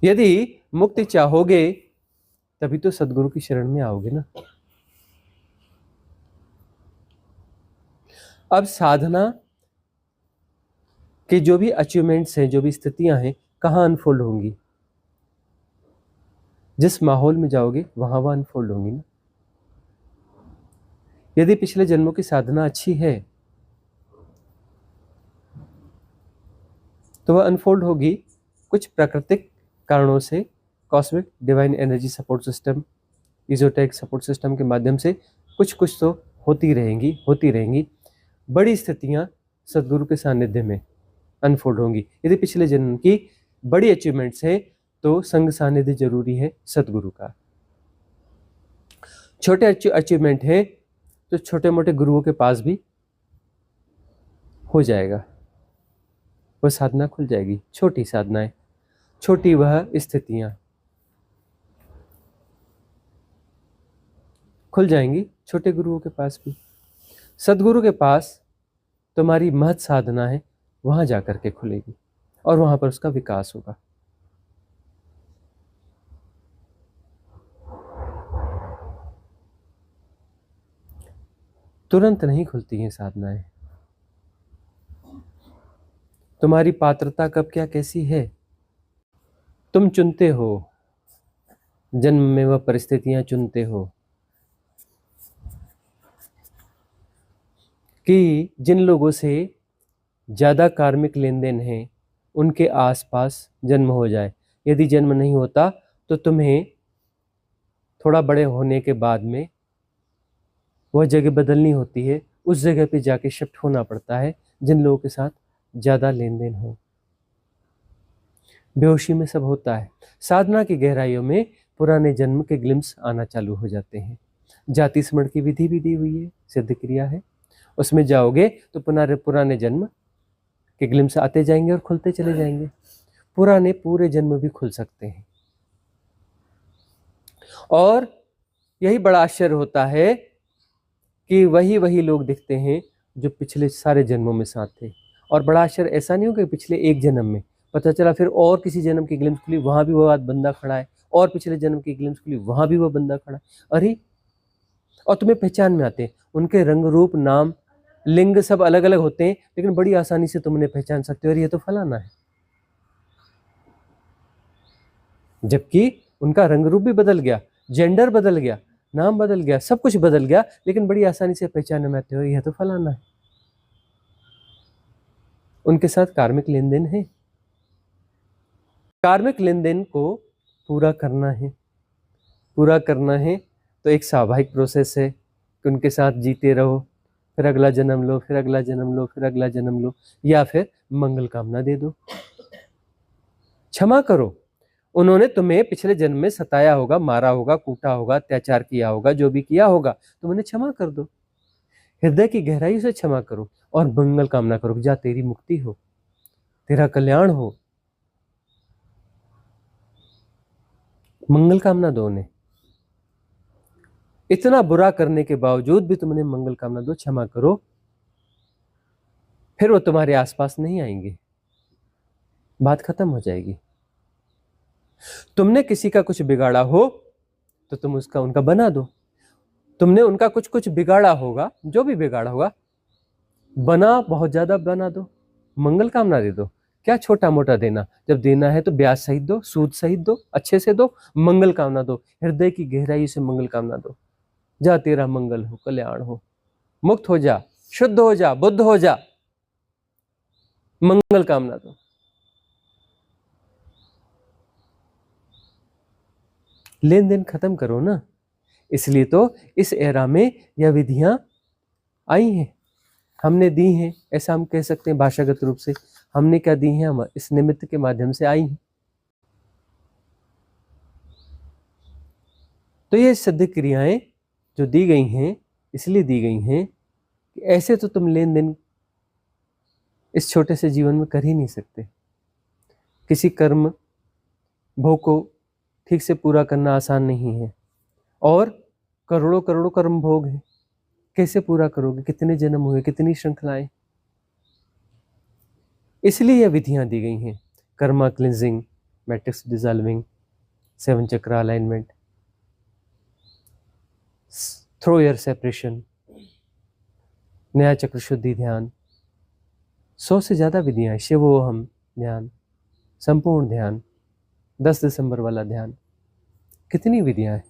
यदि मुक्ति चाहोगे तभी तो सदगुरु की शरण में आओगे ना। अब साधना के जो भी अचीवमेंट्स हैं, जो भी स्थितियां हैं, कहाँ अनफोल्ड होंगी? जिस माहौल में जाओगे वहां वह अनफोल्ड होंगी ना। यदि पिछले जन्मों की साधना अच्छी है तो वह अनफोल्ड होगी कुछ प्राकृतिक कारणों से, cosmic divine energy support system, esoteric support system के माध्यम से कुछ कुछ तो होती रहेंगी। बड़ी स्थितियां सदगुरु के सानिध्य में अनफोल्ड होंगी। यदि पिछले जन्म की बड़ी अचीवमेंट्स है तो संग सानिध्य जरूरी है सदगुरु का। छोटे अचीवमेंट है तो छोटे मोटे गुरुओं के पास भी हो जाएगा, वह साधना खुल जाएगी। छोटी साधनाएं, छोटी वह स्थितियां खुल जाएंगी छोटे गुरुओं के पास भी। सदगुरु के पास तुम्हारी महत साधना है, वहां जाकर के खुलेगी और वहां पर उसका विकास होगा। तुरंत नहीं खुलती हैं साधनाएं। तुम्हारी पात्रता कब क्या कैसी है तुम चुनते हो, जन्म में वह परिस्थितियां चुनते हो कि जिन लोगों से ज्यादा कार्मिक लेन देन है उनके आसपास जन्म हो जाए। यदि जन्म नहीं होता तो तुम्हें थोड़ा बड़े होने के बाद में वह जगह बदलनी होती है, उस जगह पे जाके शिफ्ट होना पड़ता है जिन लोगों के साथ ज्यादा लेन देन हो। बेहोशी में सब होता है। साधना की गहराइयों में पुराने जन्म के ग्लिम्स आना चालू हो जाते हैं। जाति स्मरण की विधि भी दी हुई है, सिद्ध क्रिया है, उसमें जाओगे तो पुराने जन्म के ग्लिम्स आते जाएंगे और खुलते चले जाएंगे। पुराने पूरे जन्म भी खुल सकते हैं। और यही बड़ा आश्चर्य होता है कि वही लोग दिखते हैं जो पिछले सारे जन्मों में साथ थे। और बड़ा आश्चर्य ऐसा नहीं हो कि पिछले एक जन्म में पता चला फिर और किसी जन्म की ग्लिम्स खुली, वहां भी वह बंदा खड़ा है, और पिछले जन्म की ग्लिम्स खुली, वहां भी वह बंदा खड़ा है। अरे, और तुम्हें पहचान में आते हैं उनके रंग रूप नाम लिंग सब अलग अलग होते हैं, लेकिन बड़ी आसानी से तुम उन्हें पहचान सकते हो, और ये तो फलाना है। जबकि उनका रंग रूप भी बदल गया, जेंडर बदल गया, नाम बदल गया, सब कुछ बदल गया, लेकिन बड़ी आसानी से पहचान में आते हो, यह तो फलाना है। उनके साथ कार्मिक लेन देन है। कार्मिक लेन देन को पूरा करना है तो एक स्वाभाविक प्रोसेस है कि उनके साथ जीते रहो, फिर अगला जन्म लो, फिर अगला जन्म लो, फिर अगला जन्म लो, या फिर मंगल कामना दे दो। क्षमा करो, उन्होंने तुम्हें पिछले जन्म में सताया होगा, मारा होगा, कूटा होगा, अत्याचार किया होगा, जो भी किया होगा तुम उन्हें क्षमा कर दो। हृदय की गहराई से क्षमा करो और मंगल कामना करो, जा तेरी मुक्ति हो, तेरा कल्याण हो। मंगल कामना दो उन्हें। इतना बुरा करने के बावजूद भी तुम उन्हें मंगल कामना दो, क्षमा करो, फिर वो तुम्हारे आसपास नहीं आएंगे, बात खत्म हो जाएगी। तुमने किसी का कुछ बिगाड़ा हो तो तुम उनका बना दो। तुमने उनका कुछ बिगाड़ा होगा, जो भी बिगाड़ा होगा, बहुत ज्यादा बना दो, मंगल कामना दे दो। क्या छोटा मोटा देना, जब देना है तो ब्याज सहित दो, सूद सहित दो, अच्छे से दो, मंगल कामना दो, हृदय की गहराई से मंगल कामना दो। जा तेरा मंगल हो, कल्याण हो, मुक्त हो जा, शुद्ध हो जा, बुद्ध हो जा, मंगल कामना दो। लेन देन खत्म करो ना। इसलिए तो इस एरा में यह विधियां आई हैं, हमने दी हैं, ऐसा हम कह सकते हैं भाषागत रूप से। हमने क्या दी हैं? हम इस निमित्त के माध्यम से आई हैं। तो ये सिद्ध क्रियाएं जो दी गई हैं इसलिए दी गई हैं कि ऐसे तो तुम लेन देन इस छोटे से जीवन में कर ही नहीं सकते। किसी कर्म भोग को ठीक से पूरा करना आसान नहीं है, और करोड़ों करोड़ों कर्म भोग हैं, कैसे पूरा करोगे? कितने जन्म हुए, कितनी श्रृंखलाएं। इसलिए यह विधियां दी गई हैं, कर्मा क्लिंजिंग, मैट्रिक्स डिसॉल्विंग, 7 चक्र अलाइनमेंट, थ्रो एयर सेपरेशन, नया चक्र शुद्धि ध्यान, 100 से ज़्यादा विधियाँ, शिवोहम ध्यान, संपूर्ण ध्यान, 10 दिसंबर वाला ध्यान, कितनी विधियाँ हैं।